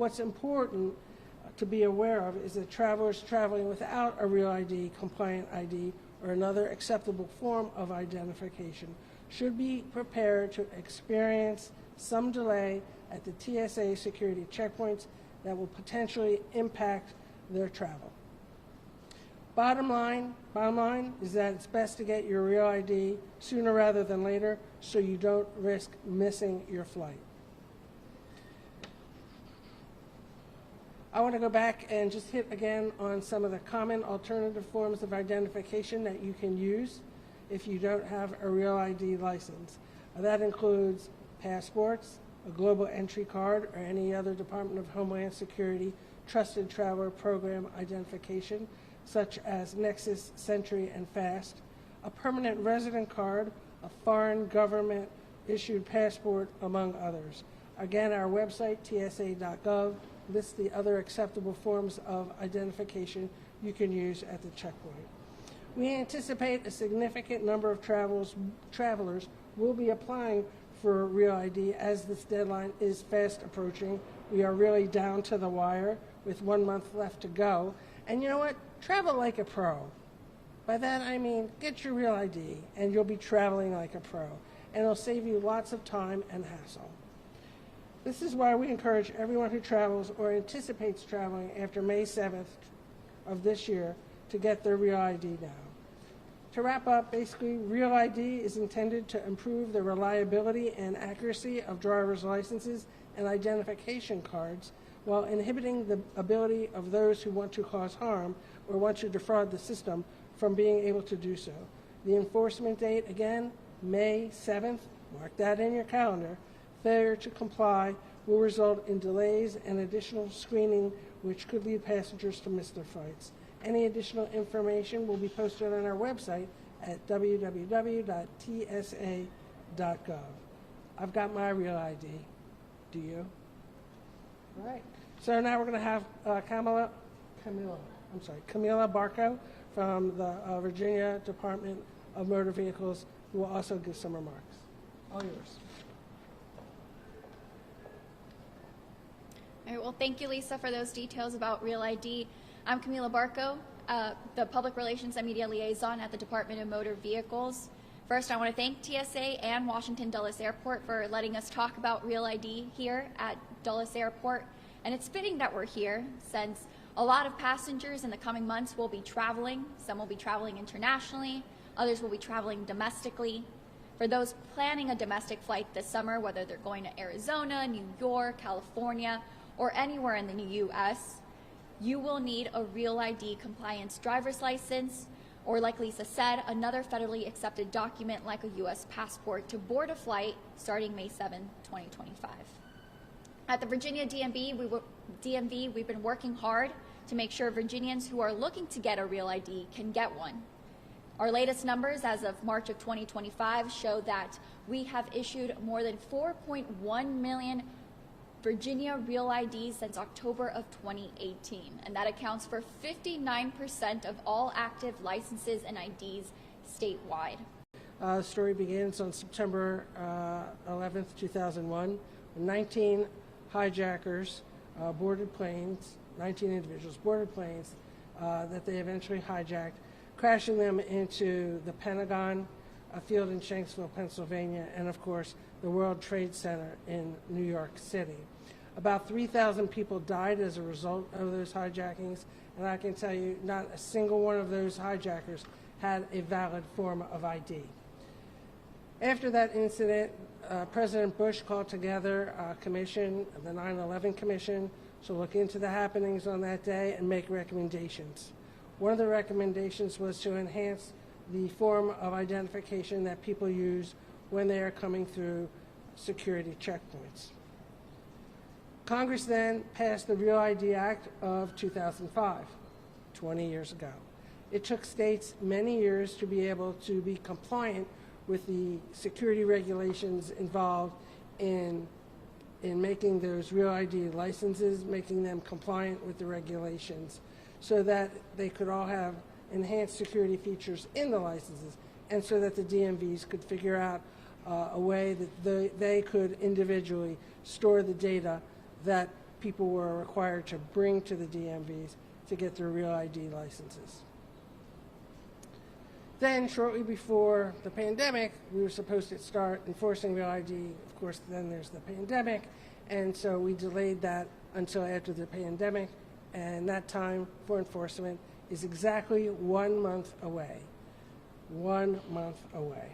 What's important to be aware of is that travelers traveling without a real ID, compliant ID, or another acceptable form of identification should be prepared to experience some delay at the TSA security checkpoints that will potentially impact their travel. Bottom line is that it's best to get your real ID sooner rather than later so you don't risk missing your flight. I want to go back and just hit again on some of the common alternative forms of identification that you can use if you don't have a real ID license. That includes passports, a global entry card, or any other Department of Homeland Security Trusted Traveler Program identification, such as Nexus, Sentry, and FAST, a permanent resident card, a foreign government issued passport, among others. Again, our website, tsa.gov, lists the other acceptable forms of identification you can use at the checkpoint. We anticipate a significant number of travelers will be applying for Real ID as this deadline is fast approaching. We are really down to the wire with 1 month left to go. And you know what? Travel like a pro. By that I mean get your Real ID and you'll be traveling like a pro. And it'll save you lots of time and hassle. This is why we encourage everyone who travels or anticipates traveling after May 7th of this year to get their Real ID now. To wrap up, basically, Real ID is intended to improve the reliability and accuracy of driver's licenses and identification cards while inhibiting the ability of those who want to cause harm or want to defraud the system from being able to do so. The enforcement date, again, May 7th. Mark that in your calendar. Failure to comply will result in delays and additional screening, which could lead passengers to miss their flights. Any additional information will be posted on our website at www.tsa.gov. I've got my Real ID. Do you? All right. So now we're going to have Camila Barco from the Virginia Department of Motor Vehicles, who will also give some remarks. All yours. All right, well, thank you, Lisa, for those details about Real ID. I'm Camila Barco, the Public Relations and Media Liaison at the Department of Motor Vehicles. First, I want to thank TSA and Washington Dulles Airport for letting us talk about Real ID here at Dulles Airport. And it's fitting that we're here since a lot of passengers in the coming months will be traveling. Some will be traveling internationally, others will be traveling domestically. For those planning a domestic flight this summer, whether they're going to Arizona, New York, California, or anywhere in the U.S., you will need a Real ID compliance driver's license, or like Lisa said, another federally accepted document like a U.S. passport to board a flight starting May 7, 2025. At the Virginia DMV, we've been working hard to make sure Virginians who are looking to get a Real ID can get one. Our latest numbers as of March of 2025 show that we have issued more than 4.1 million Virginia Real IDs since October of 2018, and that accounts for 59% of all active licenses and IDs statewide. The story begins on September 11th, 2001, when 19 hijackers boarded planes, 19 individuals boarded planes that they eventually hijacked, crashing them into the Pentagon, a field in Shanksville, Pennsylvania, and of course the World Trade Center in New York City. About 3,000 people died as a result of those hijackings, and I can tell you not a single one of those hijackers had a valid form of ID. After that incident, President Bush called together a commission, the 9/11 Commission, to look into the happenings on that day and make recommendations. One of the recommendations was to enhance the form of identification that people use when they are coming through security checkpoints. Congress then passed the Real ID Act of 2005, 20 years ago. It took states many years to be able to be compliant with the security regulations involved in making those Real ID licenses, making them compliant with the regulations, so that they could all have enhanced security features in the licenses, and so that the DMVs could figure out a way that they could individually store the data that people were required to bring to the DMVs to get their Real ID licenses. Then, shortly before the pandemic, we were supposed to start enforcing Real ID. Of course, then there's the pandemic, and so we delayed that until after the pandemic, and that time for enforcement is exactly 1 month away. 1 month away.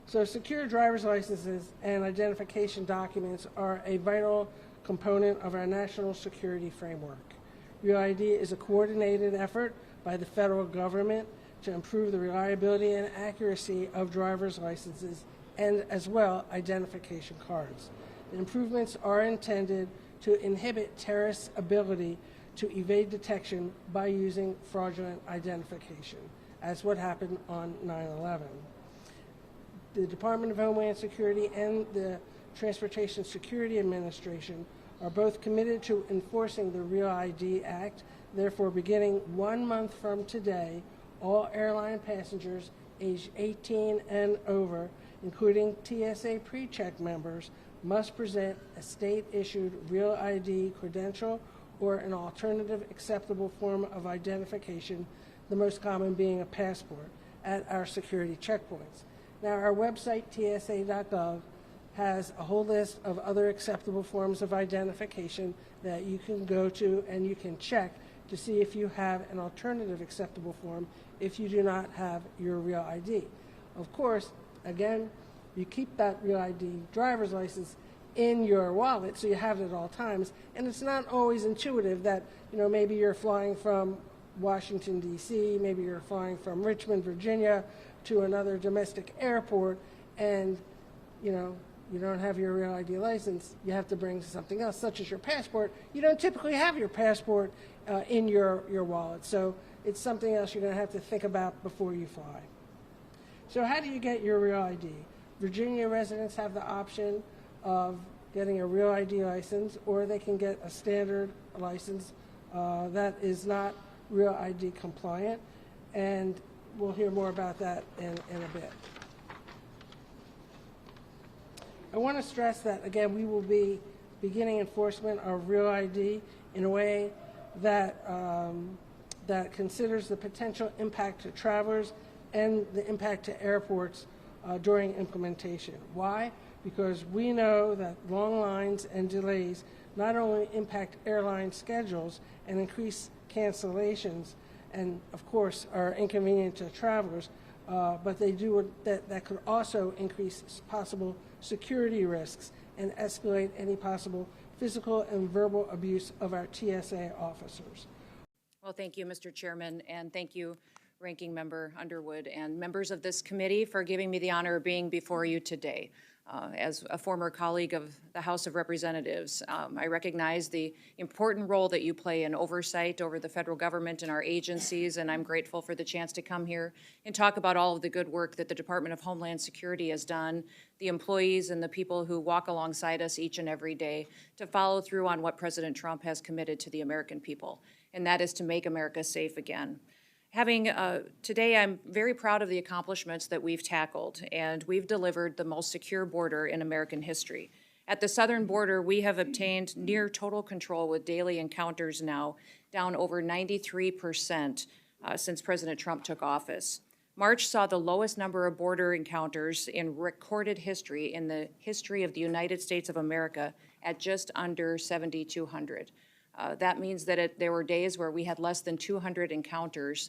So secure driver's licenses and identification documents are a vital component of our national security framework. Real ID is a coordinated effort by the federal government to improve the reliability and accuracy of driver's licenses and as well identification cards. The improvements are intended to inhibit terrorists' ability to evade detection by using fraudulent identification, as what happened on 9/11. The Department of Homeland Security and the Transportation Security Administration are both committed to enforcing the Real ID Act. Therefore, beginning 1 month from today, all airline passengers aged 18 and over, including TSA PreCheck members, must present a state-issued Real ID credential or an alternative acceptable form of identification, the most common being a passport, at our security checkpoints. Now, our website, tsa.gov, has a whole list of other acceptable forms of identification that you can go to and you can check to see if you have an alternative acceptable form if you do not have your Real ID. Of course, again, you keep that Real ID driver's license in your wallet so you have it at all times, and it's not always intuitive that, maybe you're flying from Washington, D.C., maybe you're flying from Richmond, Virginia to another domestic airport, and, you don't have your Real ID license, you have to bring something else, such as your passport. You don't typically have your passport in your wallet, so it's something else you're going to have to think about before you fly. So how do you get your Real ID? Virginia residents have the option of getting a Real ID license, or they can get a standard license that is not Real ID compliant, and we'll hear more about that in a bit. I want to stress that, again, we will be beginning enforcement of Real ID in a way that, that considers the potential impact to travelers and the impact to airports during implementation. Why? Because we know that long lines and delays not only impact airline schedules and increase cancellations and, of course, are inconvenient to travelers, but they do that could also increase possible security risks and escalate any possible physical and verbal abuse of our TSA officers. Well, thank you, Mr. Chairman, and thank you, Ranking Member Underwood, and members of this committee for giving me the honor of being before you today. As a former colleague of the House of Representatives, I recognize the important role that you play in oversight over the federal government and our agencies, and I'm grateful for the chance to come here and talk about all of the good work that the Department of Homeland Security has done, the employees and the people who walk alongside us each and every day to follow through on what President Trump has committed to the American people, and that is to make America safe again. Today, I'm very proud of the accomplishments that we've tackled, and we've delivered the most secure border in American history. At the southern border, we have obtained near total control with daily encounters now, down over 93% since President Trump took office. March saw the lowest number of border encounters in recorded history in the history of the United States of America at just under 7,200. That means that there were days where we had less than 200 encounters,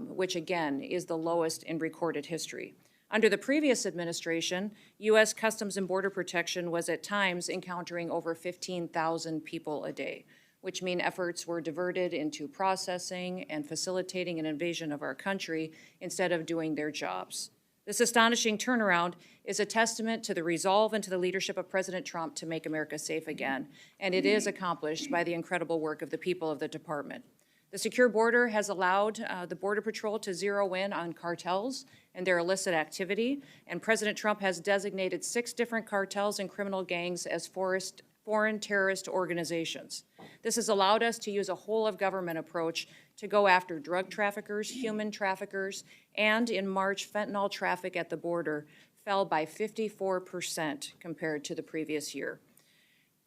which again is the lowest in recorded history. Under the previous administration, U.S. Customs and Border Protection was at times encountering over 15,000 people a day, which mean efforts were diverted into processing and facilitating an invasion of our country instead of doing their jobs. This astonishing turnaround is a testament to the resolve and to the leadership of President Trump to make America safe again, and it is accomplished by the incredible work of the people of the department. The secure border has allowed the Border Patrol to zero in on cartels and their illicit activity, and President Trump has designated 6 different cartels and criminal gangs as foreign terrorist organizations. This has allowed us to use a whole-of-government approach to go after drug traffickers, human traffickers, and in March, fentanyl traffic at the border fell by 54% compared to the previous year.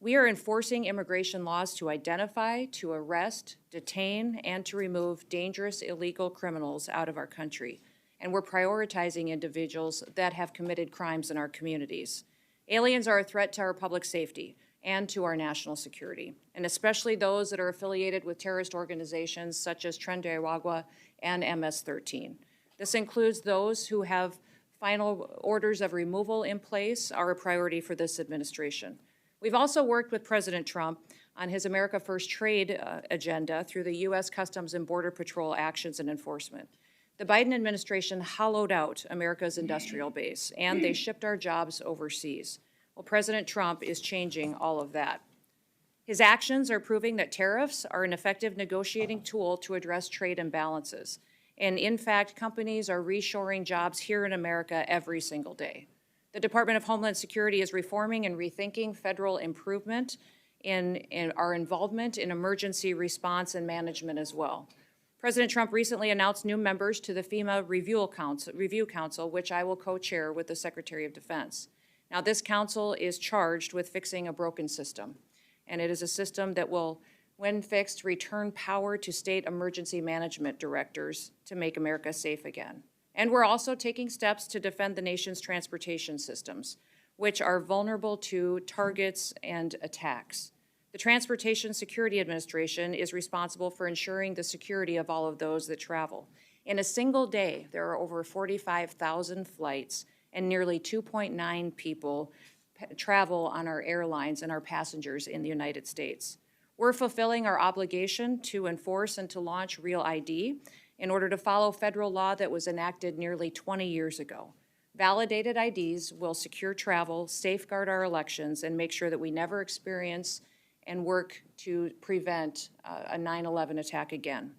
We are enforcing immigration laws to identify, to arrest, detain, and to remove dangerous illegal criminals out of our country. And we're prioritizing individuals that have committed crimes in our communities. Aliens are a threat to our public safety and to our national security, and especially those that are affiliated with terrorist organizations such as Tren de Aragua and MS-13. This includes those who have final orders of removal in place, are a priority for this administration. We've also worked with President Trump on his America First trade agenda through the U.S. Customs and Border Patrol actions and enforcement. The Biden administration hollowed out America's industrial base, and they shipped our jobs overseas. Well, President Trump is changing all of that. His actions are proving that tariffs are an effective negotiating tool to address trade imbalances. And in fact, companies are reshoring jobs here in America every single day. The Department of Homeland Security is reforming and rethinking federal improvement in our involvement in emergency response and management as well. President Trump recently announced new members to the FEMA Review Council, which I will co-chair with the Secretary of Defense. Now, this council is charged with fixing a broken system, and it is a system that will, when fixed, return power to state emergency management directors to make America safe again. And we're also taking steps to defend the nation's transportation systems, which are vulnerable to targets and attacks. The Transportation Security Administration is responsible for ensuring the security of all of those that travel. In a single day, there are over 45,000 flights and nearly 2.9 people travel on our airlines and our passengers in the United States. We're fulfilling our obligation to enforce and to launch Real ID in order to follow federal law that was enacted nearly 20 years ago. Validated IDs will secure travel, safeguard our elections, and make sure that we never experience and work to prevent a 9/11 attack again.